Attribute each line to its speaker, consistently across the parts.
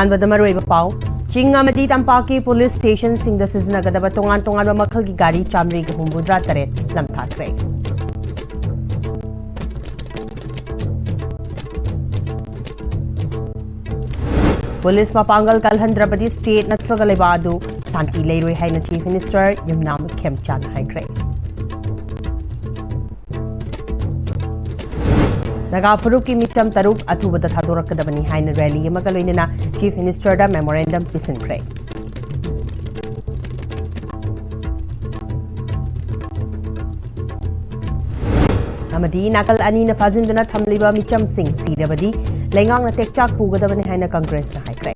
Speaker 1: अहानबदा मरुइबा पाउ चिंग अमदी तंपाकी पुलिस स्टेशन सिंगदा सिजनगदबा तोंगान तोंगान मखल की गाड़ी चामरी के हुंबुद्रा तरेट लमथाख्रे पुलिस मपांगल कलहंद्रबदी स्टेट नत्रगा लेबादु शांति लेरोय हाइना चीफ मिनिस्टर युमनाम खेमचान हाइग्रे नगा फरूक की मिचम तरुक अथुबदा थादोरकदबनी हाइना रैली अमगा लोइनना चीफ मिनिस्टर दा मेमोरेंडम पिसिनख्रे अमदी नाकल अनी न फाजिंदना थमलिबा मिचम सिंह सीरबदी लेंगांग न टेकचाक पुगदबनी हाइना कांग्रेस न हाइग्रे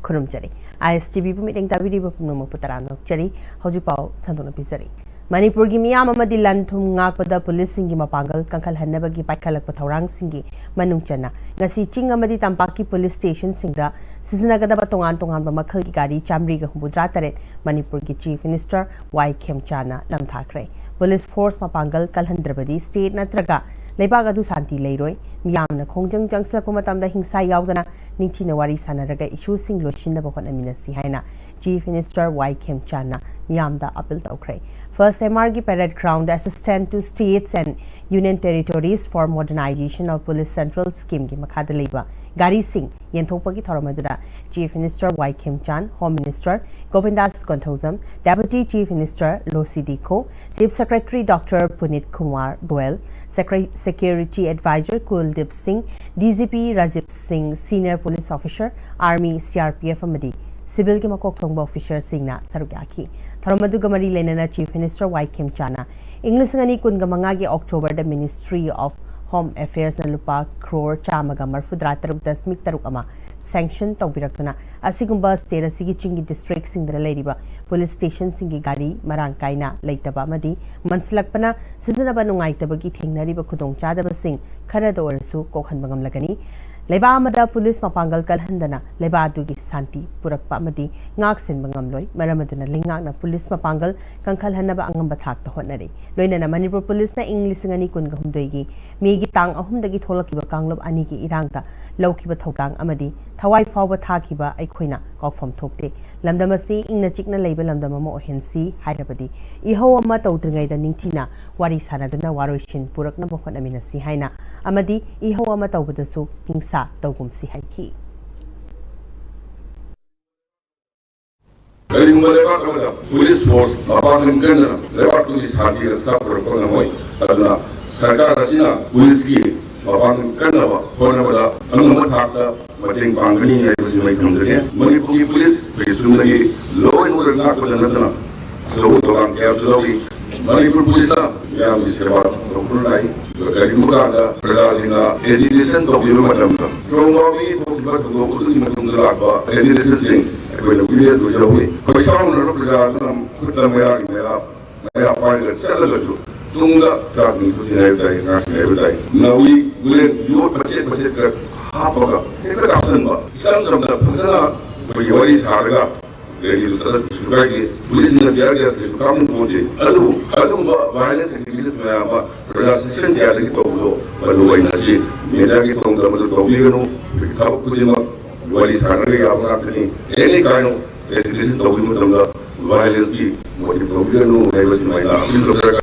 Speaker 1: खुरुमचरी ISTV पुमिटेंग ताबिरी बपुनम पुतरानोक चरी हौजुपाव संदोन पिजरी मणिपुर की मियाम अमदी लंथुम ngaकपदा पुलिस सिंगी मपांगल कंखल हन्नबगी पाइखलक पथौरांग सिंगी मनुंग चना ngasi चिंग अमदी तंपाकी पुलिस स्टेशन सिंगदा सिजनगदबा तोंगान तोंगान मखल की गाड़ी चामरी ग हुबुद्रा तरे मणिपुर की चीफ मिनिस्टर वाई खेमचाना लमथाख्रे पुलिस फोर्स मपांगल कलहंद्रबदी स्टेट नत्रगा लेबाग अदु शांति लेरोय मियामना खोंजंग जंगसलक मतमदा हिंसा यावदना निंचिना वारी सानरगा इशू सिंग लोचिनबा होनमिनसी हाइना चीफ मिनिस्टर वाई खेमचाना मियामदा अपील तौख्रे फर्स्ट MR की parade ground assistant to states and union territories for modernisation of police central scheme की मखादा लेबा गाड़ी सिंह येंथोपगी थौरमदुदा chief minister Y Khemchand home minister Govindas Konthoujam deputy chief minister Losii Dikho chief secretary doctor Puneet Kumar Goyal security adviser Kuldeep Singh DGP Rajeev Singh senior police officer army CRPF अमदी civil के मकोक थोंबा ऑफिसर सिंगना सरुक याखी थरमदुगा मरी लेनना चीफ मिनिस्टर वाई खेमचाना इंग्लिश गनी कुनगा मंगा के October the ministry of home affairs न लुपा क्रोर चामगा मरफुद्रा तरुक दशमिक तरुक अमा सैंक्शन तौबिरक्तुना असिगुंबा स्टेट असिगी चिंगी डिस्ट्रिक्ट सिंगदा लेरिबा पुलिस स्टेशन सिंगी गाड़ी मरांग काइना लेतबा मदी मनसलकपना सिजनबा नुंगाइतबगी थेंगनरिबा खुदोंग चादबा सिंग खरद ओरसु कोखनबा गमलगनी लेबा अमदा पुलिस मपांगल कलहंदना लेबा दुगी शांति पुरकपा अमदी ngak sinba ngamloi maramaduna lingakna police मपांगल कंखल हन्नबा अंगम बथाक होनरे लोइनना मणिपुर पुलिस ना इंग्लिश ngani kun गहुमदोइगी मीगी तांग अहुमदगी थोलकिबा कांगलब अनि की इरांगता लौकिबा थौतांग अमदी थवाई फावबा थाकिबा अइखोइना कौफम थोकते लमदमसी इंगना चिकना लेबा लमदममा ओहेनसी हाइरबदी इहो अमा तौद्रिङैदा निंचिना वारी सानादुना वारोइसिन पुरकना बखोनमिनसी हाइना अमदी इहो अमा तौबदसु हिंसा तौगुमसी हाइकी
Speaker 2: करीमुंगा लेबाक अमदा पुलिस फोर्स मपांगल कन्ना लेबाक तुगी साथी स्टाफ रखोना होय अदना सरकार असिना पुलिस की मपांगल कन्ना होनबदा अंगम थाकता मतेंग पांगनी हैबसि मै थमजरे मणिपुर की पुलिस बेसुमदगी लॉ एंड ऑर्डर नाकबदा नतना सो तोगाम केसुलौगी मणिपुर पुलिस ला याम सेवा रोकुनाइ करीमुंगा दा प्रजासिना एजुकेशन तौबिबा मतमदा ट्रोंगोगी तौबिबा तौबुदुनि मतमदा लाबा एजुकेशन सिंग अखोइना विलेज दुजौई खसाउन प्रजाना खुतमया मेरा पाइल चलगजु तुंगा तासनि सुसिनाय ताय नासनाय ताय नवी बुलेन यो पचे कर हापगा एक ऑप्शन बा सम फसला कोई वरी सारगा रेडी सदर सुगाई पुलिस ने दिया गया है काम पहुंचे अनु वायलेंस एक्टिविटीज में आमा प्रशासन दिया गया तो वो बलवाई नसी मेरा की तो मतलब तो भी नो था कुछ म वरी सारगा या अपना अपनी एनी काइंड ऑफ एजुकेशन तो भी मतलब वायलेंस की मोटिव तो भी नो है बस महिला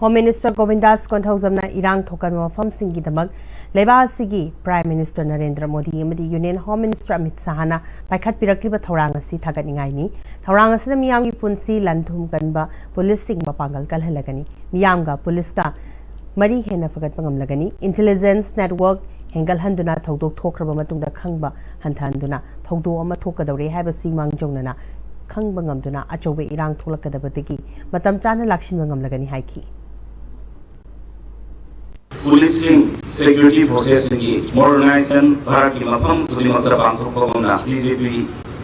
Speaker 1: होम मिनिस्टर गोविंदास कोंथौजमना इरांग थोकन मफम सिंगी दमक लेबा सिगी प्राइम मिनिस्टर नरेंद्र मोदी अमदी यूनियन होम मिनिस्टर अमित शाहना पाइखत पिरक्लिबा थौरांग असि थागतनिंगाइनी थौरांग असना मियामगी पुंसी लंथुम कनबा पुलिस सिंग मपांगल कलहलगनी मियामगा पुलिस का मरी हेना फगत पंगमलगनी इंटेलिजेंस नेटवर्क हेंगल हंदुना थौदोक थोखरबा मतुंगदा खंगबा हंथांदुना थौदो अमा थोकदौरे हाइबसि मांगजौनना खंगबा ngamduna अचौबे इरांग थोलकदबदगी मतम चाना लाक्सिनबा ngamlagani हाइकी
Speaker 3: पुलिसिंग सिक्योरिटी फोर्सेस की मॉडर्नाइजेशन भारत की मफम तुली मतर पांथोकबना DGP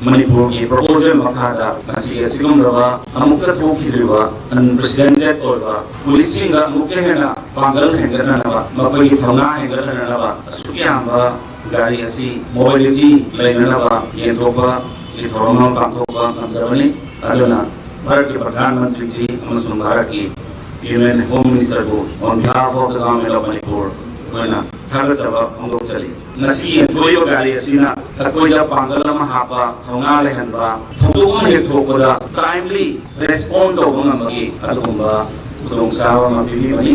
Speaker 3: मणिपुर की प्रपोजल मखादा मसी सिगमरवा अमुक्त थोखिद्रिवा अनप्रेसिडेंटेड ओरवा पुलिसिंग गा मुके हेना पांगल हेंगरनवा मपगी थौना हेंगरनवा सुक्यामबा गाड़ी असी मोबिलिटी लेननवा येथोबा ये थोरमा पांथोकबा नमजबनी अदुना भारत के प्रधानमंत्री जी अमसुंग भारत की Union Home Minister को on behalf of the government of Manipur होना थागत सब हम लोग चली नसी थोड़ी वो गाड़ी ऐसी ना कोई जब पांगल में हापा थोंगा लेहन बा थोड़ो में एक थोड़ा timely respond तो होना मगी अदुम्बा उदोंसावा में भी बनी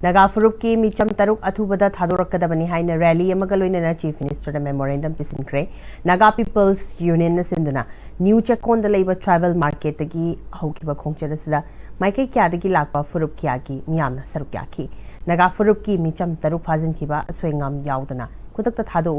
Speaker 1: Naga Furup ki micham taruk athubada thadorakadabani haina rally amaga loinana Chief Minister da memorandum pisinkre Naga People's Union na sinduna new chakon da leiba travel market gi haukiba khongcharasida maikai kya da gi lakpa Furup kya gi miyamna saruk kya ki Naga Furup ki micham taruk phajin kiba aswengam yaudana kudak ta thado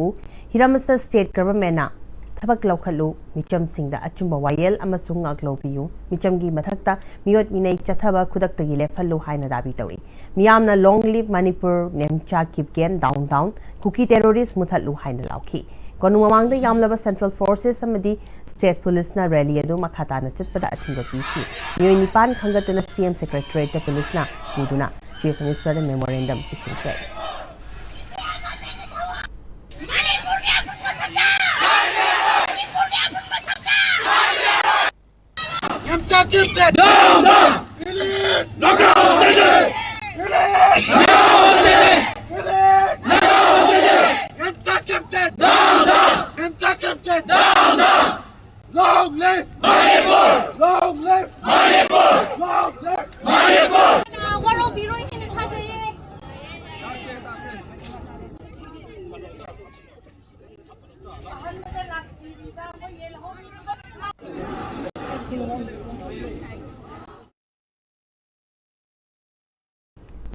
Speaker 1: Hiramasa state government na Tabak Lokhalu, Micham Singh da Achumba Wayel amasung aglobiyu, Micham gi mathakta, Miot Minay Chathaba Kudak Tagile Fallu Haina Dabi Tawi. Miyamna long live Manipur, Nemcha Kipgen, downtown, Kuki terrorist Muthalu Haina Lauki. Konu among the Yamlaba Central Forces Samadi, State Police na rally adu Makhatana Chitpada Atinga Piki. New Nipan Kangatuna CM Secretary to Police na, Muduna, Chief Minister memorandum is in play.
Speaker 4: Down, down! Release! Knock out hostages! Release! Knock out hostages! Release! Knock out hostages! Captain! Down, down! Captain! Down, down! Long live Manipur! Long live Manipur! Long live Manipur!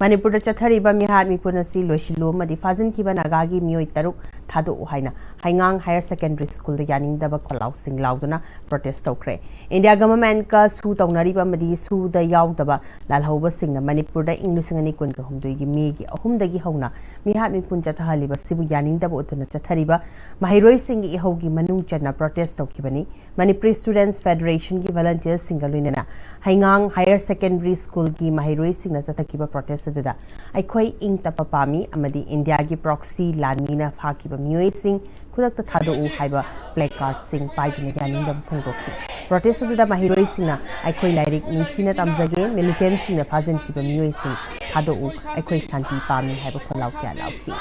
Speaker 1: Manipur Chathariba Mihat Mipunasi Loshilo Madi Fazin Kiba Nagagi Mio Taruk Thado Uhaina Hangang Higher Secondary School the Yaning Daba Kolau Sing Lauduna protest okre India government ka su taunariba madi su da yaw daba lalhauba sing na Manipur da English ngani kun ka humdui gi megi ahumdagi hauna Mihat Mipun Chathaliba Sibu Yaning Daba Utuna Chathariba Mahiroi Sing i hogi manung chana protest okibani Manipuri Students Federation gi volunteers singaluina Hangang Higher Secondary School gi Mahiroi Sing na Chatakiba protest da Aikoi ing tapapami amadi India gi proxy lanmina fakiba mioi sing kudak ta thado u haiba placard sing paidina yaning dam phongdoki protest da mahiroi sing na aikoi lairik ningthina tamjage militant sing na phajin kiba mioi sing thado u aikoi santi pami haiba kholau kya lauki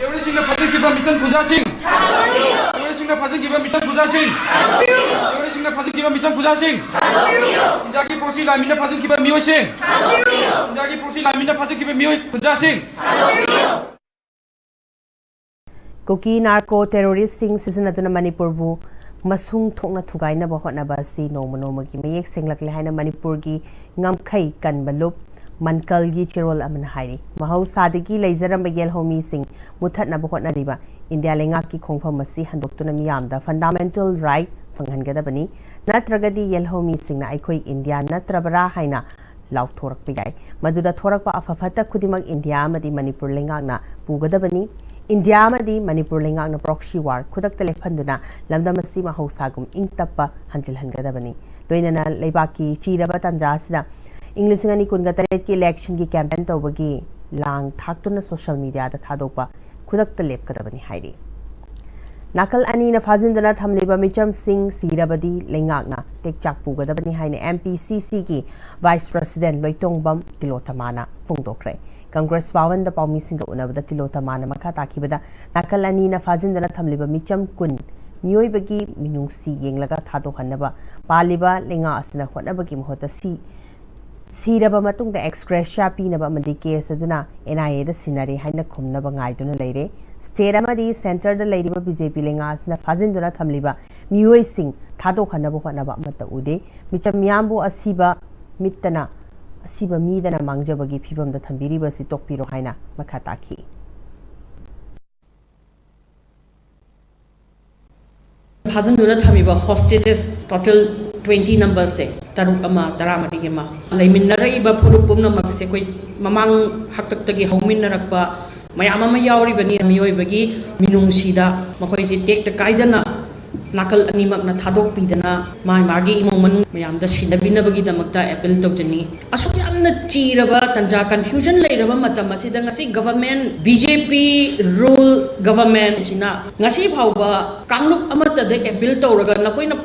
Speaker 4: Every single person keep a mission puja sing. Every single person keep a mission puja sing. Every single person keep a mission puja sing. Indagi prosi lamina person keep a mio sing. Indagi prosi lamina person keep a mio puja sing.
Speaker 1: Koki narco terrorist sing season aduna Manipur bu masung thokna thugai na bahot na basi no monoma ki mayek senglak le haina Manipur gi ngamkhai kan balup Mankal gi chirol aman hairi mahau sadigi leizaram bagel homi sing muthat na bahot na riba India lenga ki khongpham masi handoktuna miyam da fundamental right phanghan gada bani natragadi yel homi sing na aikoi India natrabara haina law thorak pigai maduda thorak pa afafata khudimak India amadi Manipur lenga na pugada bani India amadi Manipur lenga na proxy war khudak tele phanduna lamda masi mahau sagum ingtappa hanjil hangada bani loinana leibaki chiraba tanja sida English ngani kun gataret ki election ki campaign tawbagi lang thaktuna social media da thadokpa khudak ta lep kadabani hairi nakal ani na fazindana thamleba Micham Singh Sirabadi lengakna tekchak pugadabani haine MPCC ki vice president Loitongbam Tilotamana phungdokre Congress Pawan da Paumi Singh unabada Tilotamana makha takibada nakal ani na fazindana thamleba Micham kun mioi bagi minungsi yenglaga thado hanaba paliba lenga asna khonabagi mohota Siraba matung da excrescia pinaba madi case aduna NIA da sinari haina khumnaba ngaiduna leire state amadi center da leiriba BJP lenga asna fazinduna thamliba mioi sing thado khanaba khanaba mata ude micham miyambu asiba mittana asiba midana mangjabagi phibam da thambiriba si tokpiro haina makata ki
Speaker 5: Hazanduna Thamiba hostages total 20 numbers se taruk ama taramari ma laiminara iba phurupum na magse koi mamang haktak tagi haumin narakpa mayama ma yauri bani mioi bagi minung sida makoi si tek ta kaidana नाकल अनीमकना थादोक पीदना मागी इमो Manu मयामदा सिनबिनबगीदमक्ता appeal तौजनी असुक यामना चीरबा तंजा confusion लेरबा मतम असिदा ngasi government BJP rule government सिना ngasi फावबा कांगलुप अमतदे अपील तौरगा नकोइना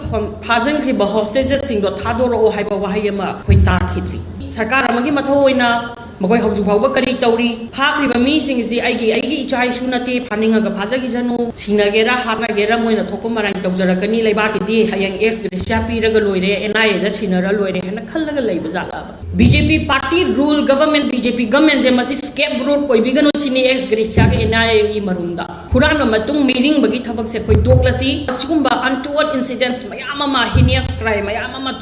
Speaker 5: फाजंख्रिबा होस्टेजेस सिंगदो थादोरो हाइबा वाहै अमा खोइ ताखिद्री सरकार अमगी मथौ ओइना मगोय हौजु फावबा करी तौरी फाख्रिबा मीसिंग सि आइगी इचा इशु नते फानिंगा फाजगी जनु सिंगगेरा हानागेरा मोइना थोको मराइ तौजरकनी लेबाकिदि हयंग एक्स ग्रेसिया पीरगा लोइरे एनआई दा सिनरा लोइरे हेना खल्लगा लैबा जाला BJP party rule government BJP government जे मसी स्केप रूट ओइबिगनु सिनी एक्स ग्रेसिया के एनआई ई मरुंदा हुरान मतुंग मीटिंग बगी थबक से कोइ तोक्लसी असुगुंबा अनटुवर्ड इंसिडेंट्स मयाम मा हिनियस क्राइम मयाम मा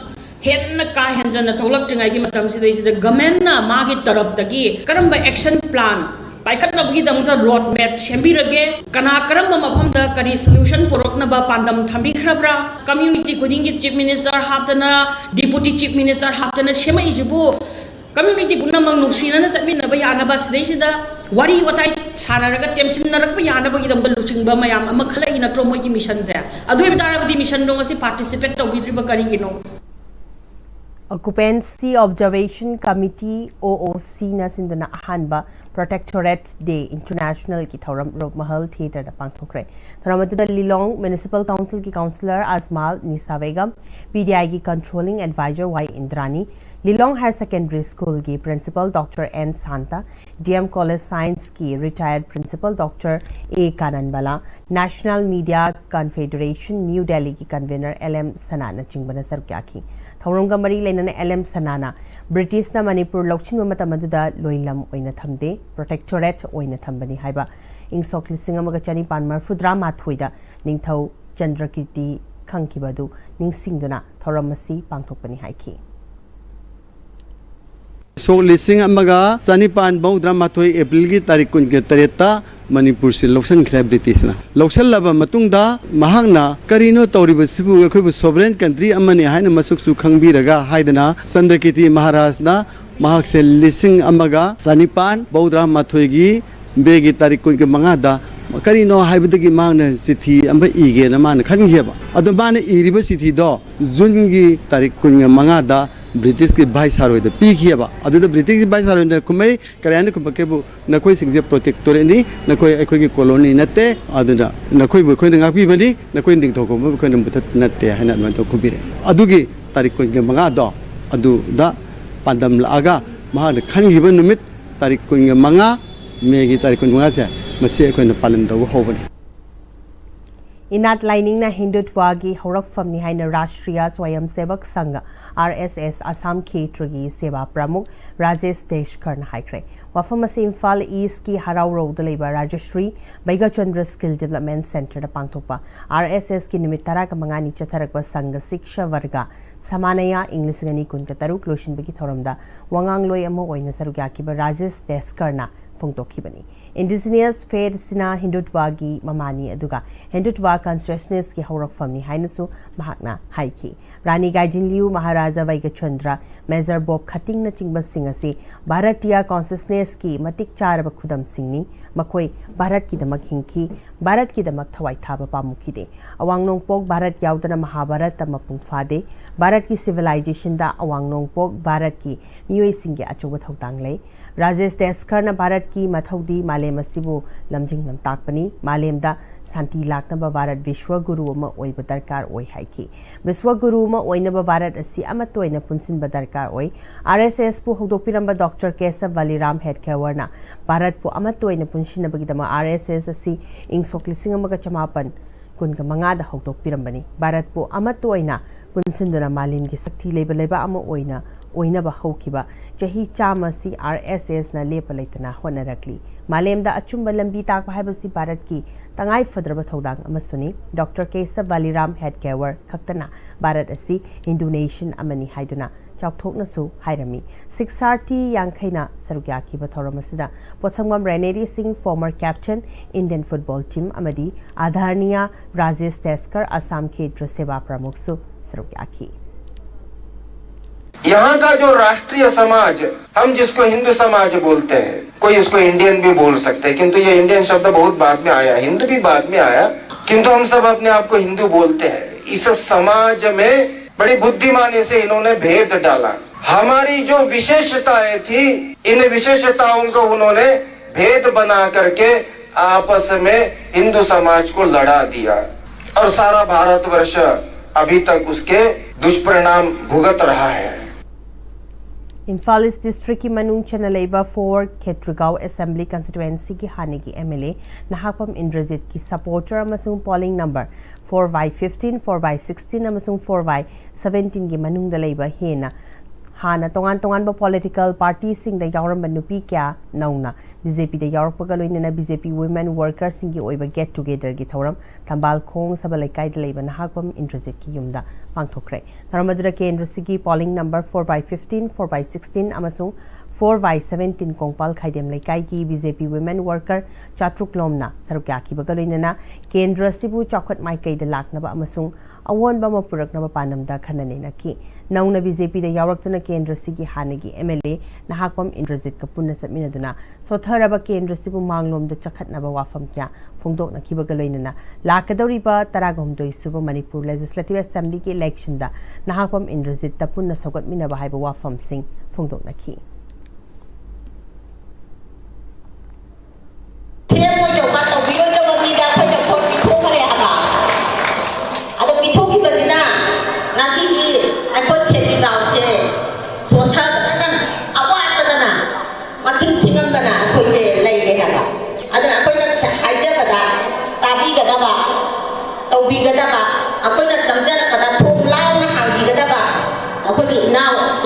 Speaker 5: हेन का हेंजन थोलक्ट्रिंगाई की मतम सिदैसिदा गवर्नमेंट ना मागी तरफ तगी करम एक्शन प्लान पाइखटनबगी दमता रोड मैप सेंबिरगे कना करम मफम दा करी सॉल्यूशन पुरकनबा पांदम थंबिख्रब्रा कम्युनिटी खुदिंगी चीफ मिनिस्टर हापदना डिप्यूटी चीफ मिनिस्टर हापदना सेमैजिबु कम्युनिटी पुनमंग नुसिना चमिनबा यानबा सिदैसिदा वारी वताई सानरगा टेमसिनरकबा यानबगी दमदा लुचिंगबा मयाम अमा खलै नत्रो मोइगी मिशन जे अदुइ तारबदी मिशन दोंगसी पार्टिसिपेट तौबिद्रिबा करिगिनो
Speaker 1: Occupancy Observation Committee OOC na sinduna ahanba Protectorate Day International ki thauram Rokmahal Theatre da pangthokre tharamatuda Lilong Municipal Council ki Councillor Azmal Nisa Begum PDI ki Controlling Advisor Y Indrani Lilong Higher Secondary School ki Principal Dr. N Santa DM College Science ki Retired Principal Dr. A Kananbala National Media Confederation New Delhi ki Convener LM Sanana Chingbana Sarkyaki thauramga mari leinana LM Sanana British na Manipur lokchin matamadda loilam oina thamde Protectorate oina thambani haiba ingsok lising amaga chani panmar fudra mathoida ningthau Chandrakirti khangkibadu ningsingduna thoramasi pangthokpani haiki
Speaker 6: so lising amaga chani pan bawdra mathoi April gi tarik kun ge tareta Manipur se loksan khra British na loksan laba matungda mahangna karino tawriba sibu khoi sovereign country amani haina masuk su khangbi raga haidana Chandrakirti Maharaj na mahak se lising amaga chani pan bawdra mathoi gi begi tarik kun ge manga da karino haibadagi mangna sithi amba ige na man khangheba adu bana iriba sithi do June gi tarik kun ge manga da British की भाई सारों इधर P किया बा अदुदा British की भाई सारों इधर कुमें कराने को पक्के बो न कोई सिंगजे प्रोटेक्टोरे नहीं न कोई कोई की कॉलोनी नते अदुदा न कोई कोई नंगा पी बनी न कोई निंग थोको में कोई नंबर नते है ना में तो कुबीरे अदुगी तारीख को इनके मंगा दो अदुदा पांडम लागा महा न खन गिबन निमित तारीख को इनके मंगा मेगी तारीख को मंगा से मसीह कोई न पालन दो हो बनी
Speaker 1: Inat lining na Hindutwagi Horakfam ni haina Rashtriya Swayamsevak Sangha RSS Assam Khetragi Seva Pramukh Rajesh Deshkar na haikre wafamasi Imphal East ki Harau Road leba Rajashri Baiga Chandra Skill Development Center da pangthokpa RSS ki nimitara ka mangani chatharakpa Sangha Siksha Varga Samanaya English ngani kun ka taruk loshin bagi thoramda wangang loi amo oina sarugya ki ba Rajesh Deshkar na phongtokhibani Indigenous Fair Sina Hindutwagi Mamani aduga Hindutwa Consciousness ki Horakfam ni hainasu mahakna haiki Rani Gaijin Liu Maharaja Vaiga Chandra Major Bob Khating na chingba singasi Bharatiya Consciousness ki matik charaba khudam singni makoi Bharat ki damak hingki Bharat ki damak thawai thaba pamukhide awang nongpok Bharat yaudana Mahabharat tamapung phade Bharat ki civilization da awang nongpok Bharat ki miyoi singge achoba thawtang lei Rajesh Deshkar na Bharat ki mathaudi malem asibu lamjing nam takpani malem da santi laknaba Bharat Vishwa Guru ma oiba darkar oi haiki Vishwa Guru ma oinaba Bharat asi amatoina punsin ba darkar oi RSS pu hogdokpiramba Dr. Kesav Valiram Headkewer na Bharat pu amatoina punsinabagi dama RSS asi ingsok lising amaga chamapan kun ka manga da hogdokpirambani Bharat pu amatoina punsinduna malim gi sakti leba leba ama oina oinaba haukiba chahi chama si RSS na lepa leitana honarakli malemda achumba lambi takpa haibasi Bharat ki tangai fadraba thodang amasuni Dr. Kesav Valiram Headkewer khaktana Bharat asi Hindu nation amani haiduna chawthokna su hairami 630 yankhaina sarugya ki ba thoramasida pochangam Reneri Singh former captain Indian football team amadi Adharniya Rajesh Deshkar Assam Khetra Seva Pramukh su sarugya ki
Speaker 7: यहाँ का जो राष्ट्रीय समाज हम जिसको हिंदू समाज बोलते हैं कोई इसको इंडियन भी बोल सकते हैं किंतु ये इंडियन शब्द बहुत बाद में आया हिंदू भी बाद में आया किंतु हम सब अपने आप को हिंदू बोलते हैं। इस समाज में बड़ी बुद्धिमानी से इन्होंने भेद डाला। हमारी जो विशेषताएं थी, इन विशेषताओं को उन्होंने भेद बना करके आपस में हिंदू समाज को लड़ा दिया और सारा भारतवर्ष अभी तक उसके दुष्परिणाम भुगत रहा है।
Speaker 1: इम्फाल ईस्ट डिस्ट्रिक्ट की मनुंग चना लेबा 4 खेत्रिगांव असेंबली कंस्टिट्युएंसी की हाने की एमएलए नाहकपम इंद्रजीत की सपोर्टर अमसुंग पोलिंग नंबर 4/15 4/16 अमसुंग 4/17 की मनुंग द लेबा हेना हाना तोंगान तोंगान पॉलिटिकल पार्टी सिंग द यावरम नुपी क्या नौना बीजेपी द यावरपग लोइनना बीजेपी वुमेन वर्कर सिंग की ओइबा गेट टुगेदर की थौरम थंबाल खोंग सबा लेकाई द लेबा नाहकपम इंद्रजीत की युमदा पांगथोखरे थरमदुरा केंद्र सिगी पोलिंग नंबर 4/15 4/16 अमसुंग 4/17 कोंगपाल खाइदेम लेकाई की बीजेपी वुमेन वर्कर चात्रुक लोमना सरुक याखिबगा लोइनना केंद्र सिबु चौखट माइकई द लाकनबा अमसुंग अवोनबा मपुरकनबा पानमदा खननेना की नौना बीजेपी द यावरक्तुना केंद्र सिगी हानेगी एमएलए नाहकपम इंद्रजीत का पुन्ना समिनदुना सोथरबा केंद्र सिबु मांगलोम द चखटनबा वाफम क्या फोंदोकनखिबगा लोइनना लाकदौरिबा 19 सुबा मणिपुर लेजिस्लेटिव असेंबली के इलेक्शन दा नाहकपम इंद्रजीत ता पुन्ना सौगतमिनबा हाइबा वाफम सिंग फोंदोकनखि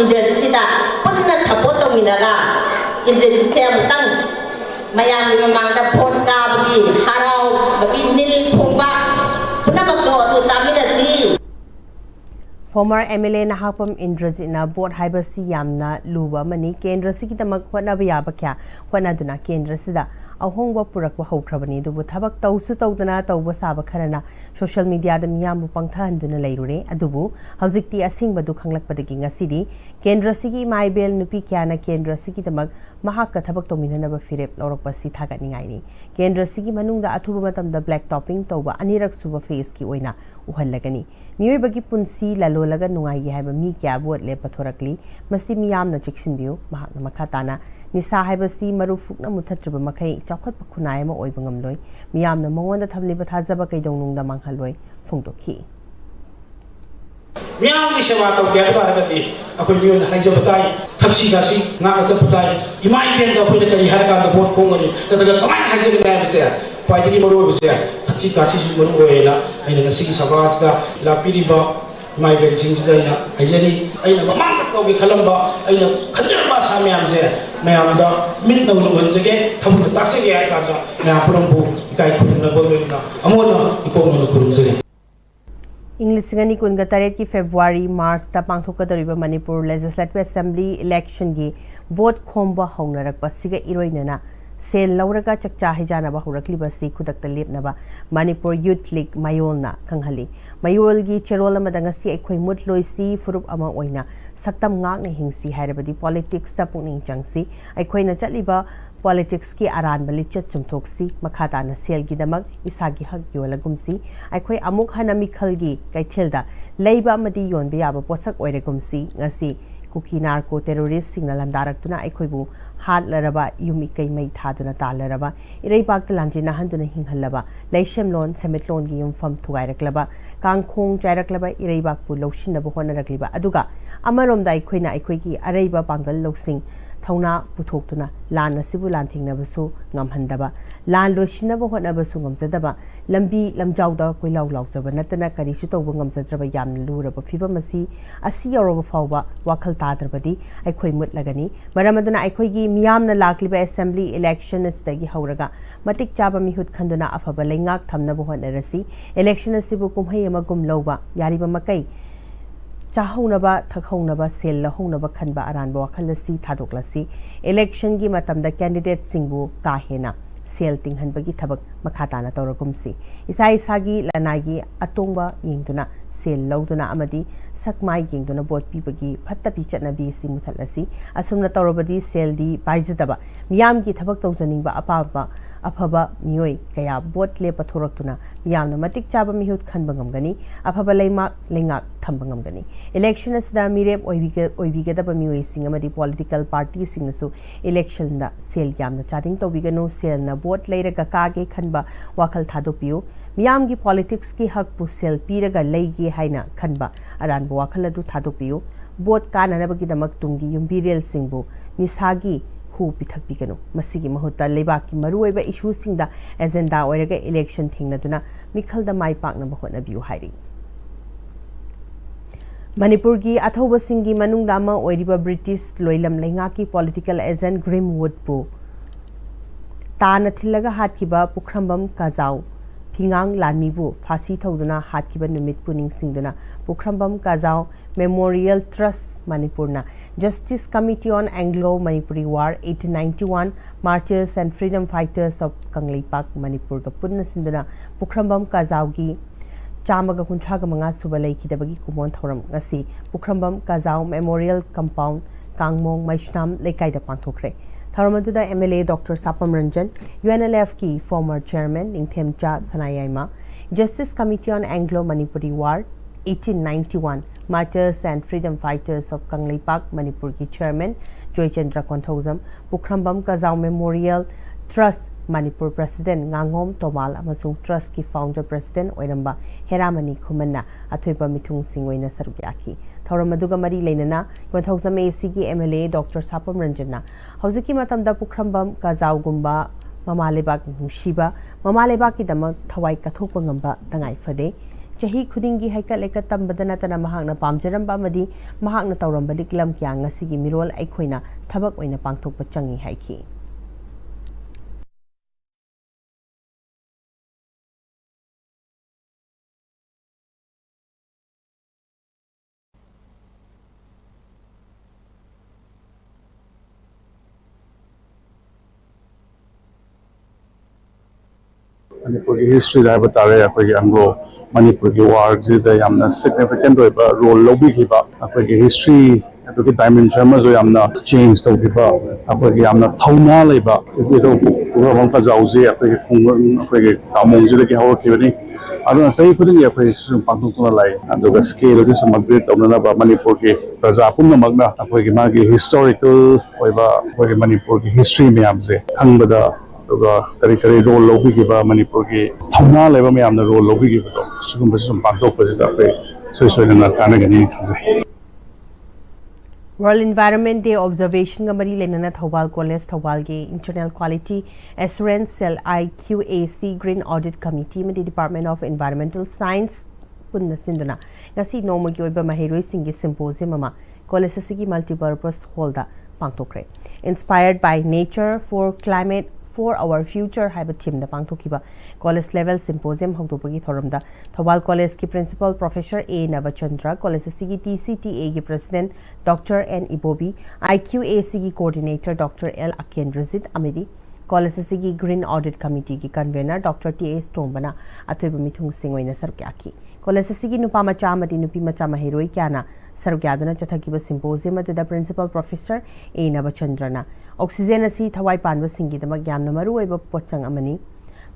Speaker 8: इंद्रजीत पुनः सपोर्ट तौमिनगा इंद्रजीत से अमुतंग मयामनि ममांगदा फोन काबगी हराव बगी निल खोंबा पुनमको अदु तामिनसी
Speaker 1: farmer MLA Nahakpam Indrajit boat हाइबसी यामना लुबा मनी केंद्र सिगिदमक होनबा याबा क्या होनदुना केंद्र सिदा अहोंगबा पुरकबा हौख्रबनी दुबु थबक तौसु तौदना तौबा साबा खरना सोशल मीडिया द मियामबु पंगथाहंदुना लैरुरे अदुबु हौजिकती असिंगबदु खंगलकपदगी ngасidi केंद्र सिगी माइबेल नुपी क्याना केंद्र सिगिदमक महाक थबक तौमिननबा फिरेप लौरकपसी थागतनिंगाइनी केंद्र सिगी मनुंगदा अथुबा मतमदा ब्लैक टॉपिंग तौबा अनिरक सुबा फेस की ओइना उहल्लगनी मियोइबगी पुंसी लालोलगा नुंगाई हाइबा मी क्या बोट ले पथोरकली मसी मियामना चिक्सिनबियु महाकना मखाताना निसा हाइबसी मरुफुकना मुथत्रबा मखै चौखटपा खुनाय अमा ओइबा ngamloi मियामना मंगोंदा थबलिबा थाजबा कैदोंनुंगदा मांगहलoi फोंदोखि
Speaker 9: मियाम की सेवा तो क्या बता रहे थे अकोई मियों हाई जब बताई थप्सी गासी ना जब बताई इमाई बेन का कोई कहीं हर का तो बहुत कोंगनी तो तक कमाई हाई जब बताया बसे पाइडी की मरो बसे थप्सी गासी जो मरो हुए ना इन्हें नसी की सवास का लापीरी बा इमाई बेन सिंह से ना हाई जरी इन्हें कमांड तक को भी खलम बा इन्हें खच्चर बा सामने हमसे मैं आमदा मिट नौ लोगों जगह थम तासे गया का मैं आपरों को इकाई खुद न बोले ना अमोना इको न खुद जगह
Speaker 1: इंग्लिश गनी कुनगा तरेट की फेब्रुआरी मार्च ता पांगथोकदरिबा मणिपुर लेजिस्लेटिव असेंबली इलेक्शन की वोट खोंबा हौनरकपा सिगा इरोइनना सेल लौरगा चकचा हिजानबा हौरकलिबसी खुदक्ता लेपनबा मणिपुर यूथ लीग मायोलना खंगहली मायोल की चेरोल अमदंगसी अखोई मुट लोइसी फुरुप अमा ओइना सक्तम ngakna hingsi hairabadi politics ta pungning changsi aikoina chaliba politics की अरानबा लिचत चुमथोक्सी मखाताना सेल की दमक इसागी हक योलगुमसी अखोई अमुक हना मिखलगी कैथेलदा लेबा मदी योनबे याबा पोसक ओइरेगुमसी ngasi कुकी नार्को टेररिस्ट सिंगना लंदारक्तुना अखोइबु हात लरबा युमि कै मै थादुना तालरबा इरैबाक लांजिना हंदुना हिंहल्लबा लैशेमलोन सेमिटलोन की युमफम थुगाइरक्लबा कांखोंग चाइरक्लबा इरैबाक पु लौसिनबा होनरक्लिबा अदुगा अमरोमदा अखोइना अखोइगी अरैबा पांगल लौसिंग थौना पुथोक्तुना लान असिबु लांथेंगनबसु ngamhandaba लान लोसिनबा होनबसु ngamjadaba lambi lamjawda koilaw lawjaba natana karisu tawba ngamjadraba yamna luraba fibamasi asi yoroba fawba wakhal tadrabadi aikhoi mutlagani maramaduna aikhoigi miyamna lakliba assembly election astagi hauraga matik chaba mihut khanduna afaba leingak thamnaba honarasi election asibu kumhai amagum lawba yariba makai चाहौनबा थखौनबा cell लहौनबा खनबा अरानबा वखलसी थादोक्लसी election की मतमदा candidate सिंगबु काहेना cell तिंगहनबगी थबक मखाताना तौरगुमसी इसा इसागी लनागी अतोंबा येंगदुना सेल लौदुना अमदी सकमाई गेंगदुना बोट पीबगी फत्तपी चटनबी सि मुथलसी असुमना तौरबदी सेल दी पाइजदबा मियाम की थबक तौजनिंगबा अपाबा अफबा मियोय कया बोट ले पथोरक्तुना मियामना मतिक चाबा मिहुत खनबंगमगनी अफबा लेंगाक थंबंगमगनी इलेक्शन असदा मिरेप ओइबिगदबा मियोय सिंग अमदी पॉलिटिकल पार्टी सिंगसु इलेक्शन दा सेल यामना चादिंग तौबिगनो सेल ना बोट लेरगा कागे खनबा वाखल थादोपियो मियाम की पॉलिटिक्स की हक पु सेल पीरगा लेगे हाइना खनबा अरानबो वाखल अदु थादोपियो बोट काननबगिदमक तुंगी युम्बिरेल सिंगबु निसागी हु पिथकपिगनो मसिगी महुत्ता लेबाक की मरुओइबा इशू सिंगदा एजेंडा ओइरगा इलेक्शन थेंगनदुना मिखलदा माइ पाकनबा होनबियु हाइरि मणिपुर की अथौब सिंगी मनुंगदा अमा ओइरिबा ब्रिटिश लोइलम लेंगा की पॉलिटिकल एजेंट ग्रीमवुड पु ताना थिलगा हातकिबा पुखरंबम काजाउ फिंगांग लानमीबु फासी थौदुना हातकिबा नुमित पुनिंग सिंगदुना पुखरंबम काजाउ मेमोरियल ट्रस्ट मणिपुरना justice committee on Anglo Manipuri war 1891 martyrs and freedom fighters of Kangleipak Manipur का पुन्न सिंदुना पुखरंबम काजाउ की चामगा कुंथ्रागा मंगा सुबा लेखिदबगी कुमोन थौरम ngasi Pukhrambam Kajao memorial compound कांगमोंग मैष्नाम लेकाइदा पांथोखरे थौरमदुदा MLA doctor Sapam Ranjan UNLF की former chairman Ningthemcha Sanayaima justice committee on Anglo Manipuri war 1891 martyrs and freedom fighters of Kangleipak Manipur की chairman Joychandra Konthoujam Pukhrambam Kajao memorial trust Manipur president Gangom Tomal अमसुंग ट्रस्ट की फाउंडर प्रेसिडेंट ओइरंबा हेरामनी खुमन्ना अथोइबा मिथुंग सिंग ओइना सरुक याखी थौरम अदुगा मरी लेनना कोंथौजम एसी की एमएलए डॉक्टर सापम रंजनना हौजिकी मतमदा पुखरंबम काजाउ गुम्बा ममालेबाक नुशिबा ममालेबाक की दमक थवाई कथोकपा ngamba तंगाई फदे चाही खुदिंगी हाइका लेका तंबदना तना महागना पामजरंबा मदी महागना तौरंबा लिकलम क्या ngasi की मिरोल अइखोइना थबक ओइना पांगथोकपा चंगी हाइकी
Speaker 10: मणिपुर की हिस्ट्री है बतारे अखोई एंग्लो मणिपुर की वार जिदा यामना सिग्निफिकेंट ओइबा रोल लौबिखिबा अखोई हिस्ट्री अदुगी डायमेंशन मा जो यामना चेंज तौखिबा अखोई यामना थौना लेबा इदो पुरम का जाउजे अखोई खुंगन अखोई कामोंग जिदा की हवखिबनी अदुना सही खुदिंग अखोई पांगथुना लाई अदुगा स्केल जे समग्र तौनना बा मणिपुर के प्रजा पुनमगना अखोई की मागी हिस्टोरिकल ओइबा अखोई मणिपुर की हिस्ट्री में यामजे खंगबदा करी करी रोल लौबिगिबा मणिपुर की थौना लेबा मयामना रोल लौबिगिबा सुगुम बसुम पांथोकपसिदा पे सोइसोइना कानगनी खंजे
Speaker 1: वर्ल्ड एनवायरनमेंट डे ऑब्जर्वेशन का मरी लेना थौबाल कॉलेज थौबाल के internal quality assurance cell IQAC green audit committee में डिपार्टमेंट ऑफ एनवायरमेंटल साइंस पुन्ना सिंदुना ngasi नोमा की ओइबा महिरोइ सिंगी सिम्पोजियम अमा कॉलेज असिगी मल्टीपर्पस हॉल दा पांथोखरे inspired by nature for climate for our future हाइबा थीम दा पांगथोखिबा कॉलेज लेवल सिम्पोजियम हौदोपगी थौरमदा थौबाल कॉलेज की प्रिंसिपल प्रोफेसर ए नवचंद्र कॉलेज की TCTA की president doctor N Ibobi IQAC की कोऑर्डिनेटर डॉक्टर एल अकेंद्रजित अमेदी कॉलेज की ग्रीन ऑडिट कमिटी की कन्वेनर डॉक्टर TS टोंबना अथोइबा मिथुंग सिंग ओइना सरुक याखी कॉलेज की नुपा मचा अमदी नुपी मचा महिरोइ क्याना सरुक यादुना चथकिबा सिम्पोजियम अदुदा प्रिंसिपल प्रोफेसर ए नवचंद्रना ऑक्सीजन असी थवाई पानबा सिंगिदमक यामना मरु ओइबा पोचंग अमनी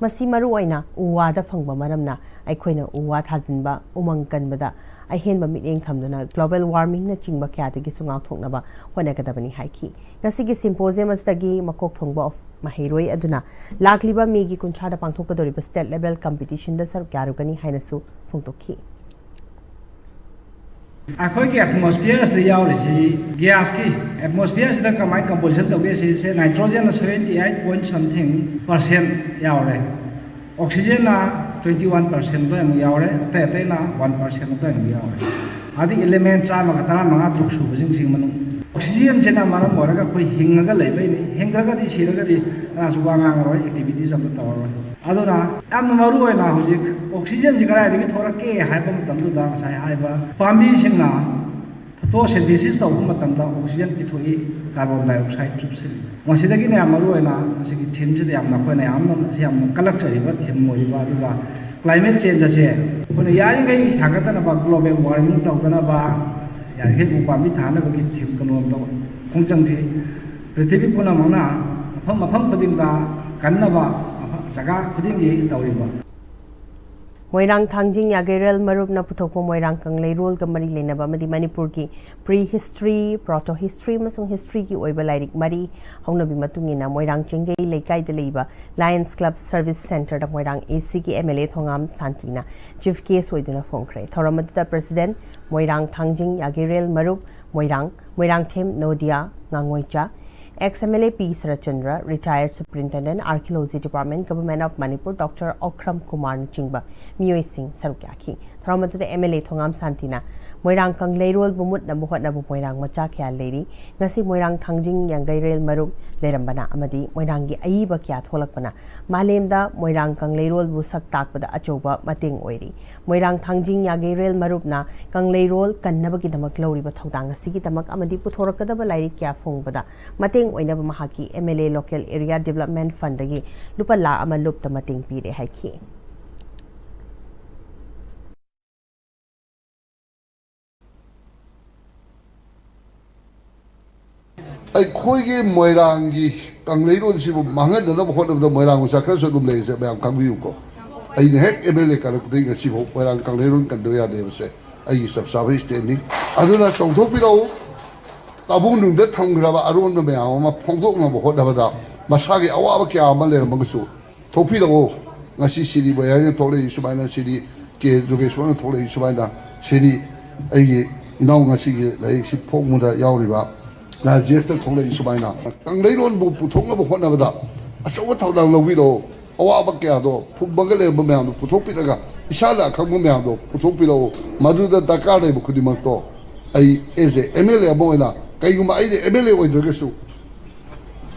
Speaker 1: मसी मरु ओइना उवादा फंगबा मरमना अइखोइना उवा थाजिनबा उमंग कनबदा अहेनबा मिटेंग थमदुना ग्लोबल वार्मिंग ना चिंगबा क्यादगी सुंगाव थोकनबा होनगदबनी हाइकी ngasi सिम्पोजियम असदगी मकोक थोंगबा ऑफ महिरोइ अदुना लाखलिबा मेगी कुंथ्रादा पांगथोकदोरिबा स्टेट लेवल कंपटीशन दा सरुक यारुगनी हाइनसु फोंगतोखी
Speaker 9: अखोई की एटमॉस्फेयर से यावरिसी गैस की एटमॉस्फेयर से कमाई कंपोजिशन तौगे से नाइट्रोजन 78 पॉइंट समथिंग % यावरे ऑक्सीजन 21% तो हम यावरे ते ना 1% तो हम यावरे आदि एलिमेंट चार मग तरा मंगा ट्रुक सुबसिंग सिंग मनु ऑक्सीजन से ना मारम मोरगा कोई हिंगगा लेबैनी हिंगरगदी सिरगदी रासुवांगा रोय एक्टिविटीज सब तौरो अदुना याम मरु ओइना हुजिक ऑक्सीजन से करायदगी थोरके हाइबा मतमदुदा साइ हाइबा पामी सिंगना फोटोसिंथेसिस तौब मतमदा ऑक्सीजन पिथोई कार्बन डाइऑक्साइड चुपसे मसिदगी ने मरु ओइना सिगी थीम से याम नखोना याम से याम कलेक्ट जरिबा थीम मोरिबा अदुगा क्लाइमेट चेंज असे अखोना यारिंगै सागतनबा ग्लोबल वार्मिंग तौदनबा यारिंगै उपामी थानबगी थीम कनोम दो खोंचंगसी पृथ्वी पुनमना मफम मफम खुदिंगा कन्नबा जगह खुदिंगी तौरिबा
Speaker 1: Moirang Thangjing Yagerel Marupna Puthokpo Moirang Kanglei Rule Gamari Lenaba Madi Manipur ki Prehistory, Proto-History Masung History ki Oiba Lairik Mari Hongnabi Matungina Moirang Chengei Leikai de Leiba Lions Club Service Center da Moirang AC ki MLA Thongam Santina Chief Case Oiduna Phongkre Thoramatuta President Moirang Thangjing Yagerel Marup Moirang Them Nodia Ngangoicha ex-MLA P. Sarachandra, retired Superintendent, Archaeology Department, Government of Manipur, Dr. Okram Kumar Chingba, Mioy Singh Sarukyaki. Trauma to the MLA Thongam Santina, Moirang Kanglei Rol Bumut Nabuhot Nabu Moirang Machakya Lady, Nasi Moirang Thangjing Yangai Rail Marum, Lerambana Amadi, Moirangi Aiba Kyat Holakpana, Malemda, Moirang Kanglei Rol Busak Takpada Achoba, Mating Oiri, Moirang Thangjing Yagai Rail Marupna, Kanglei Rol Kanabaki Damak Lori Bathodanga Siki Damak Amadi Putorakadaba Lari Kya Fungbada, Mating Oinaba Mahaki, MLA Local Area Development Fund Dagi, Lupa La Ama Lupta Mating Pire Haki.
Speaker 11: ꯑꯩꯈꯣꯏꯒꯤ ꯃꯣꯏꯔꯥꯡꯒꯤ ꯀꯪꯂꯩꯔꯣꯟꯁꯤꯕꯨ ꯃꯥꯡꯍꯟꯗꯅꯕ ꯍꯣꯠꯅꯕꯗ ꯃꯣꯏꯔꯥꯡ ꯃꯆꯥ ꯈꯔꯁꯨ ꯑꯗꯨꯝ ꯂꯩꯔꯤꯁꯦ ꯃꯌꯥꯝ ꯈꯪꯕꯤꯌꯨꯀꯣ ꯑꯩꯅ ꯍꯦꯛ MLA ꯀꯥꯔꯛꯄꯗꯒꯤ ꯉꯁꯤꯐꯥꯎ ꯃꯣꯏꯔꯥꯡ ꯀꯪꯂꯩꯔꯣꯟ ꯀꯟꯗꯕ ꯌꯥꯗꯦꯕꯁꯦ ꯑꯩꯒꯤ ꯆꯞ ꯆꯥꯕ ꯁ꯭ꯇꯦꯟꯗꯤꯡ ꯑꯗꯨꯅ ꯆꯣꯡꯊꯣꯛꯄꯤꯔꯛꯎ ꯇꯥꯕꯨꯡꯅꯨꯡꯗ ꯊꯝꯈ꯭ꯔꯕ ꯑꯔꯣꯟꯕ ꯃꯌꯥꯝ ꯑꯃ ꯐꯣꯡꯗꯣꯛꯅꯕ ꯍꯣꯠꯅꯕꯗ ꯃꯁꯥꯒꯤ ꯑꯋꯥꯕ ꯀꯌꯥ ꯑꯃ ꯂꯩꯔꯝꯃꯒꯁꯨ ꯊꯣꯛꯄꯤꯔꯛꯎ ꯉꯁꯤ ꯁꯤꯗꯤ ꯕꯌꯥꯔꯅ ꯊꯣꯛꯂꯛꯏ ꯁꯨꯃꯥꯏꯅ ꯁꯤꯗꯤ ꯀꯦ ꯖꯣꯒꯦꯁꯣꯔꯅ ꯊꯣꯛꯂꯛꯏ ꯁꯨꯃꯥꯏꯅ ꯁꯤꯗꯤ ꯑꯩꯒꯤ ꯏꯅꯥꯎ ꯉꯁꯤꯒꯤ ꯂꯥꯏꯔꯤꯛꯁꯤ ꯐꯣꯡꯕꯗ ꯌꯥꯎꯔꯤꯕ ꯅꯥꯖꯦꯁꯇ ꯊꯣꯛꯂꯛꯏ ꯁꯨꯃꯥꯏꯅ ꯀꯪꯂꯩꯔꯣꯟꯕꯨ ꯄꯨꯊꯣꯛꯅꯕ ꯍꯣꯠꯅꯕꯗ ꯑꯆꯧꯕ ꯊꯧꯗꯥꯡ ꯂꯧꯕꯤꯔꯛꯎ ꯑꯋꯥꯕ ꯀꯌꯥꯗꯣ ꯐꯨꯝꯕꯒ ꯂꯩꯔꯝꯕ ꯃꯌꯥꯝꯗꯣ ꯄꯨꯊꯣꯛꯄꯤꯔꯒ ꯏꯁꯥꯅ ꯑꯈꯪꯕ ꯃꯌꯥꯝꯗꯣ ꯄꯨꯊꯣꯛꯄꯤꯔꯛꯎ ꯃꯗꯨꯗ ꯗꯔꯀꯥꯔ ꯂꯩꯕ ꯈꯨꯗꯤꯡꯃꯛꯇꯣ ꯑꯩ ꯑꯦꯖ ꯑꯦ MLA ꯑꯃ ꯑꯣꯏꯅ ꯀꯩꯒꯨꯝꯕ ꯑꯩꯅ MLA ꯑꯣꯏꯗ꯭ꯔꯒꯁꯨ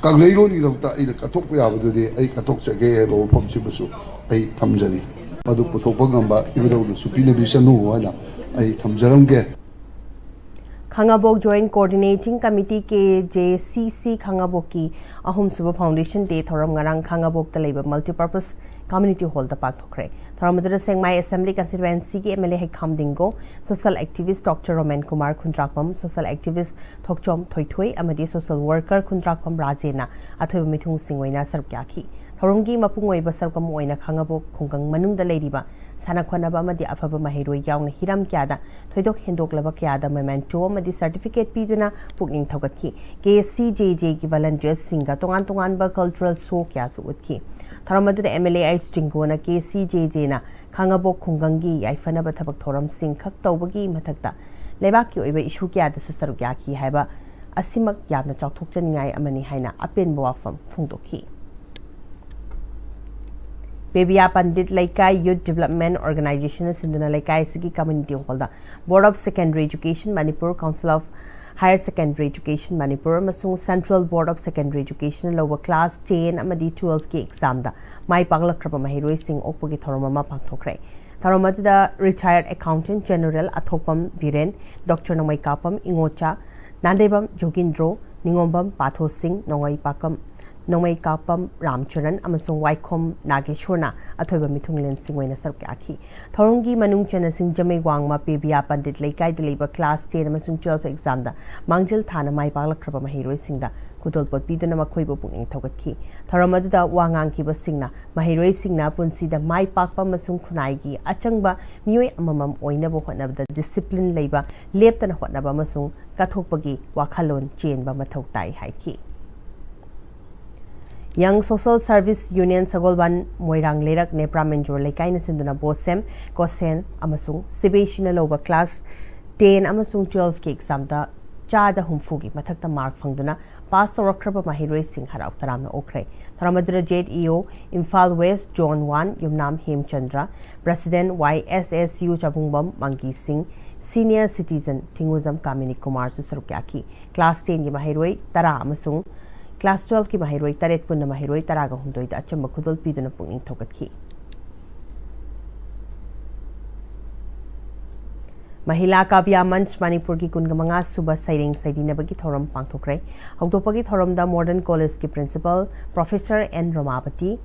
Speaker 11: ꯀꯪꯂꯩꯔꯣꯟꯒꯤꯗꯃꯛꯇ ꯑꯩꯅ ꯀꯠꯊꯣꯛꯄ ꯌꯥꯕꯗꯨꯗꯤ ꯑꯩ ꯀꯠꯊꯣꯛꯆꯒꯦ ꯍꯥꯏꯕ ꯋꯥꯐꯝꯁꯤꯃꯁꯨ ꯑꯩ ꯊꯝꯖꯔꯤ ꯃꯗꯨ ꯄꯨꯊꯣꯛꯄ ꯉꯝꯕ ꯏꯕꯨꯙꯧꯅꯁꯨ ꯄꯤꯅꯕꯤꯁꯅꯨ ꯍꯥꯏꯅ ꯑꯩ ꯊꯝꯖꯔꯝꯒꯦ
Speaker 1: Khangabok Joint Coordinating Committee KJCC Khangabok ki Ahum Suba Foundation Day Thoram Ngarang Khangabok the Labor Multipurpose Community Hall the Park Thokre. Thoramadura Sengmai Assembly Constituency ki MLA Hekam Dingo, Social Activist Dr. Roman Kumar Kundrakpam, Social Activist Thokchom Thoitoi, Amadi Social Worker Kundrakpam Rajena, Athoy Mitung Singwaina Sarkyaki. Thorumgi Mapungoi Basarkam Oina Khangabok Kungkang Manung the Ladyba, Sana Kwanaba Madi Afaba Mahiro Yang Hiram Kyada, Thoidok Hindok Lava Kyada, Memento, Madi Certificate Piduna, Pugning Togaki, KCJJ ki volunteers Singa, Tongan Ba Cultural So Kyasu Utki. Thoramadu the MLA I Stingona KCJJ na, Khangabok Kungangi, Ifana Batabak Thoram Sing, Kaktobagi Matakta, Lebaki Eva Ishukia the Susarugyaki Haba, Asimak Yabna Choktuchan Amani Haina, Apin Boafam, Fundoki. Bebia Pandit Laikai Youth Development Organization Sinduna Laikai Sigi Community Holder Board of Secondary Education Manipur Council of Higher Secondary Education Manipur Masung Central Board of Secondary Education Lower Class 10 Amadi 12 ki exam da Mai Paglakrapa Mahiroi Singh Opogi Thoromama Pangthokre Tharomatu da Retired Accountant General Athopam Viren Dr. Nomai Kapam Ingocha Nandebam Jogindro Ningombam Patho Singh Nongai Pakam Nomai Kapam Ramcharan Amasung Waikom Nageshwarna Athoiba Mithunglen Singwaina Sarkyaki Thorungi Manung Chana Singh Jame Wangma Pebia Pandit Laikai Deliba Class 10 Amasung 12 exam da Mangjil Thana Mai Paglakrapa Mahiroi Singda Kutolpot Piduna Makoibo Punging Togaki Thoramadu Wangang Kiba Singna Mahiroi Singna Punsi da Mai Pakpa Masung Kunaigi Achangba Mioi Amamam Oinabo Hotnaba Discipline Labor Leptana Hotnaba Masung Kathokpagi Wakalon Chainba Matautai Haiki Young Social Service Union Sagolban Moirang Lerak Nepra Menjor Laikai na Sinduna Bosem Kosen Amasung Sibeshina Loba Class 10 Amasung 12 ki exam da Chada Humfugi Matakta Mark Fangduna Pass or Kraba Mahiroi Singh Harap Taramna Okre Taramadura Jade EO Imphal West John 1 Yumnam Hem Chandra President YSSU Chabungbam Mangi Singh Senior Citizen Tinguzam Kamini Kumar Susarukyaki Class 10 ki Mahiroi Tara Amasung Class 12 ki Mahiroi Taret Punna Mahiroi Taraga Humdoi da Achamba Kudul Piduna Punging Tokatki. Mahila Kavya Manch Manipur ki Kungamanga Suba Sairing Saidina Bagi Thoram Pangthokre, Hogdopagi Thoram da Modern College ki Principal, Professor N. Romapati,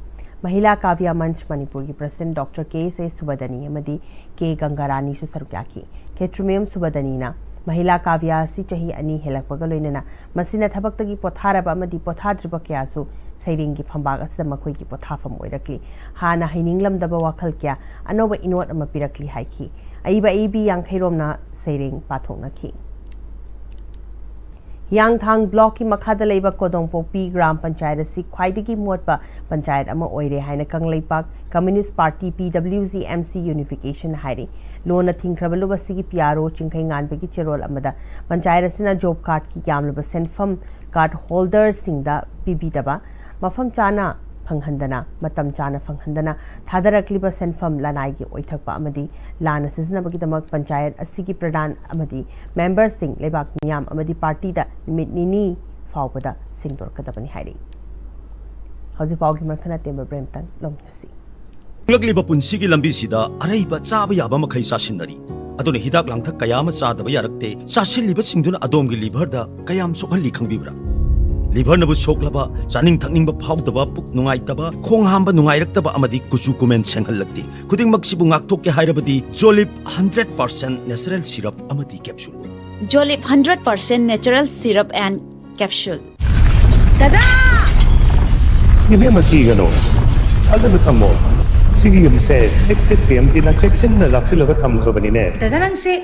Speaker 1: महिला काव्य मंच मणिपुर की president doctor के से सुबदनी अमदी के गंगारानी सु सरुक याखी खेत्रुमेम सुबदनीना महिला काव्य से चाही अनी हेलकपग लोइनना मसिना थबक्तगी पोथारब अमदी पोथाद्रिब क्यासु सैरिंग की फंबाग असम मखोई की पोथाफम ओइरकली हाना हैनिंगलमदब वाखल क्या अनोब इनोट अम पिरकली हाइखी अइबा एबी यांखैरोमना सैरिंग पाथोकनखी यांगथांग ब्लॉक की मखादा लेबा कोदोंगपोपी ग्राम पंचायत असी ख्वाइदगी मोटपा पंचायत अमा ओइरे हाइना Kangleipak communist party PWG MC unification हाइरे लोना थिंख्रबलुब सिगी पियारो चिंखै गानबगी चेरोल अमदा पंचायत असिना जॉब कार्ड की यामलब सेंफम कार्ड होल्डर सिंगदा पिबिदबा मफम चाना फंगहंदना मतम चाना फंगहंदना थादरकलिबा सेंफम लानाई ओइथकपा अमदी लाना सिजनबगीदमक पंचायत असिगी प्रधान अमदी मेंबर सिंग लेबाक मियाम अमदी पार्टी दा निमित निनी फावबदा सिंगदोरकदबनी हाइरी हौजी पावगी मरखना तेंबर ब्रेमतन लोमनसी
Speaker 12: लग्लिबा पुंसिगी लंबीसिदा अरैबा चाबा याबा मखै सासिनरी अदुने हिदाक लांथक कयाम चादबा यारक्ते सासिलिबा सिंगदुना अदोमगी लिभरदा कयाम सोखल्ली खंगबिब्रा लिभर नबु सोकलबा चानिंग थकनिंग फाउदबा पुक नुंगाइतबा खोंग हांबा नुंगाइरक्तबा अमदी कुचु कुमेन सेंगहल्लक्ति खुदिंगमक सिबु ngakthokke hairabadi Jolip 100% natural syrup अमदी capsule
Speaker 13: Jolip 100% natural syrup and capsule
Speaker 14: दादा
Speaker 15: इबे मकी गनो अजब थमो सिगी यमसे नेक्स्ट टेम दिना चेक्सन न लक्सिलगा थमखबनिने
Speaker 14: दादा रंगसे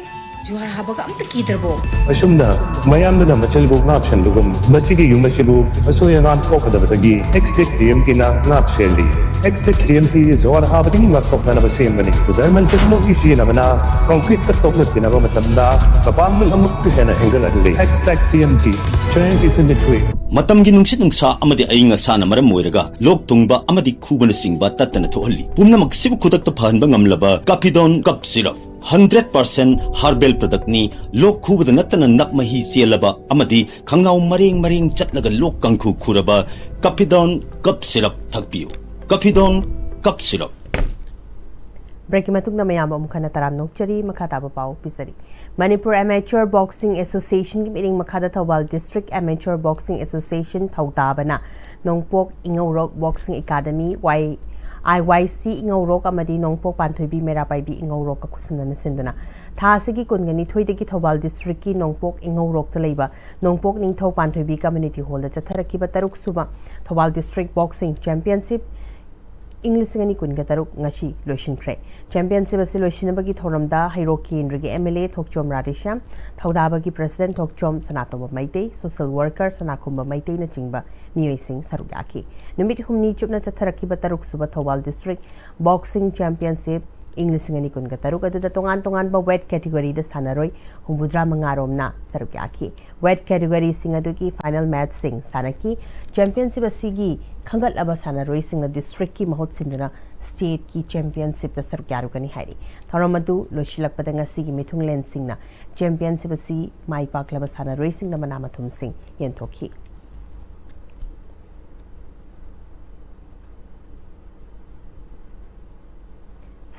Speaker 14: जुहार हाबगा अमत कीदरबो
Speaker 15: असुमना मयामना मचलबो नापसनदुगम मसिगी युमसिबु असोयनान कोकदबदगी नेक्स्ट टेम दिना नापसेली नेक्स्ट टेम ती जुहार हाबदिंग नापकोकना बसेमबनी जर्मन टेक्नोलॉजी सिनबना कंक्रीट का तोकलतिना बमतमदा बाबांगल अमुक हेना हेंगलदली #TMT strength is in the way
Speaker 12: मतमगी नुंसित नुंसा अमदी अइंग असाना मरम मोइरगा लोक तुंगबा अमदी खुबन सिंगबा तत्तना थोहल्ली पुमनमक सिबु खुदकत फहनबा ngamlaba Kafidon cup syrup 100% herbal product नि लोक खुबद नतन नकमही चेलबा अमदी खंगनाउ मरेंग मरेंग चटलगा लोक कंखु खुरबा काफिडोन कप सिरप थकपियो काफिडोन कप सिरप
Speaker 1: ब्रेक मतुंगना मयाम अमुखना तराम नोकचरी मखाताबा पाव पिसरी मणिपुर एमेच्योर बॉक्सिंग एसोसिएशन की मीटिंग मखादा Thoubal district amateur boxing association थौताबना Nongpok Ingourok boxing academy IYC Ingourok अमदी नोंगपोक पांथोइबी मेरापाइबी इंगौरोक का खुसनन सिंदना थासिगी कुनगनी थोइदगी थौबाल डिस्ट्रिक्ट की नोंगपोक इंगौरोक तलेबा नोंगपोक निंगथौ पांथोइबी कम्युनिटी हॉल दा चथरकीबा तरुक सुबा Thoubal district boxing championship English कुनगा तरुक ngasi loisinkhre championship asi loisinabagi thoramda hairok kendrigi MLA Thokchom Radisham thaudabagi president Thokchom Sanatoba Maitei social worker Sanakhumba Maitei na chingba miyoi sing sarugaki numit humni chupna chatharaki bataruk suba Thobal district boxing championship English ngani kun gataruk adu da tongan ba weight category da sanaroi humbudra mangaromna sarukyaki weight category sing adu ki final match sing sanaki championship asigi khangal aba sanaroi sing district ki mahot sindana state ki championship da sarukyaru kani hairi tharamadu loshilak padanga sigi mithunglen sing na championship asi mai paklaba sanaroi sing na manamathum sing yentokhi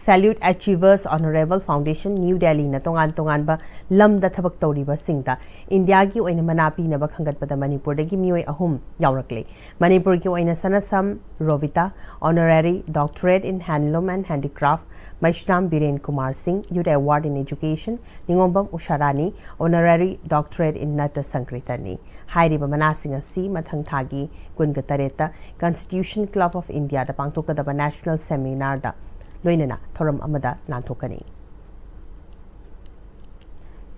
Speaker 1: Salute Achievers Honorable Foundation New Delhi na tongan ba lam da thabak tawriba singta India gi oina manapi na ba khangat pada Manipur dagi mioi ahum yaurakle Manipur gi oina Sanasam Rovita Honorary Doctorate in Handloom and Handicraft Maishnam Biren Kumar Singh Youth Award in Education Ningombam Usharani Honorary Doctorate in Nata Sankritani Hairiba manasing asi mathang thagi kunga tareta Constitution Club of India da pangtokadaba National Seminar da loinana thoram amada nanthokani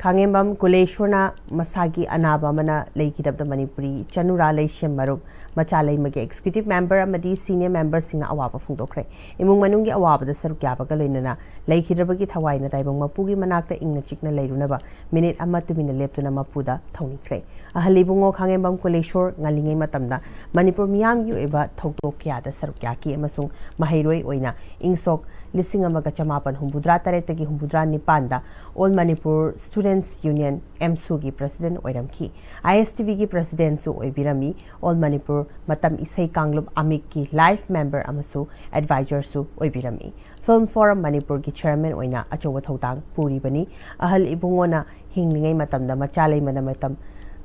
Speaker 1: khangembam kuleshwarna masagi anaba mana leikidabda Manipuri chanura leishem marup machalai mage executive member amadi senior member singna awaba phungdokre imung manungi awaba da saruk yabaga loinana leikidabagi thawaina taibang mapugi manakta ingna chikna leirunaba minute amma tumina leptuna mapuda thaunikre ahalibungo khangembam kuleshwar ngalingai matamda Manipur miyam yu eba thokdok ya da saruk yaki amasung mahairoi oina ingsok lising amaga chamapan humbudra taretagi humbudra nipanda All Manipur Students Union MSU gi president oiramki ISTV gi president su oibirami All Manipur matam isai kanglub amik ki life member amasu advisor su oibirami Film Forum Manipur gi chairman oina achowa thodang puri bani ahal ibungona hinglingai matam da machalai mana matam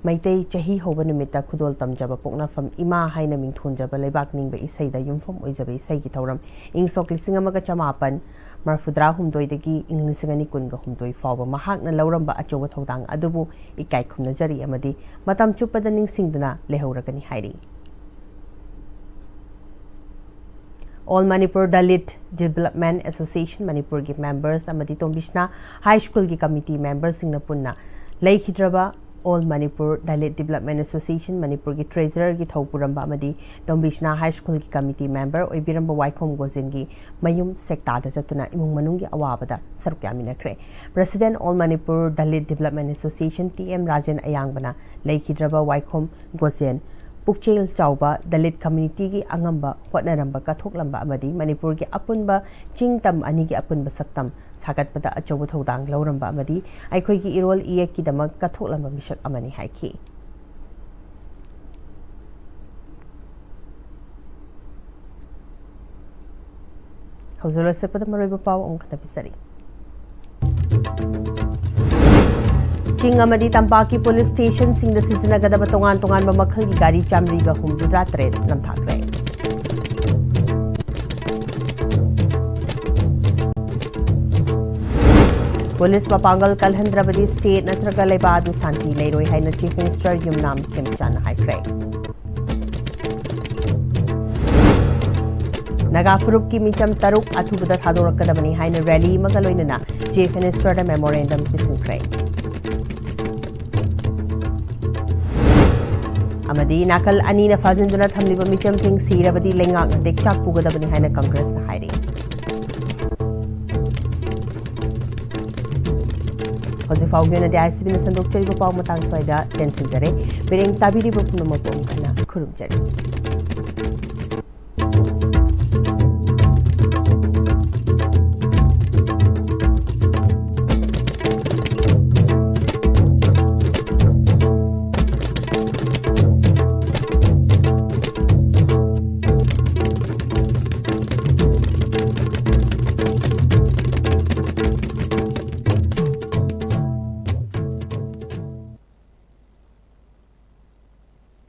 Speaker 1: Maitei Chahi Hoba Numita Kudol Tamjaba Pokna from Ima Haina Mingthunjaba Lebak Ningba Isai da Yumfom Oizabe Isai Gitauram, Ing Sok Lisingamaga Chamapan, Marfudra Humdoi the Gi, English Singani Kunga Humdoi Faba, Mahakna Lauramba Achoba Hodang, Adubu, Ikai Kumnajari Amadi, Matam Chupadaning Singduna, Lehoragani Hairi. All Manipur Dalit Development Association Manipur gi members amadi Tombishna High School gi committee members singna punna Laikhidraba All Manipur Dalit Development Association Manipur gi treasurer gi Thopuramba amadi Tombishna High School gi committee member Oibiramba Waikhom Gozen gi Mayum Sekta da Zatuna Imung Manung gi awabada Sarukyamina President All Manipur Dalit Development Association TM Rajan Ayangbana Laikhidraba Waikhom Gozen Pukchel Chauba, Dalit community gi Angamba, Hotnaramba, Kathoklamba Amadi, Manipur gi Apunba, Chingtam Anigi Apunba Saktam, Sagat Pada Achoba Thodang, Lauramba Amadi, Aikogi Irol Ieki Dama, Kathoklamba Mishak Amani Haiki. Hausulat Sepada Mariba Pau on Kanapisari. Ching amadi Tampaki Police Station sing the season agadaba tongan mamakal gi gari chamriga humdudra tred namthakre. Police Mapangal Kalhandrabadi State Natraga Lebadu Santi Leroy Haina Chief Minister Yumnam Kimchan Haikre. Nagafurup ki Micham Taruk Atubada Thadorakadabani Haina Rally Magaloinana Chief Minister Memorandum Pisinkre. Amadi Nakal Anina Fazinduna Thamliba Micham Singh Sirabadi Lengang Tekchak Pugadabani Haina Congress the Hairi. Hosifaugiana the Isibin Sandok Cherry Pau Matang Soida, Tensin Jare, Bering Tabidi Bupumapum Kana Kurum Jari.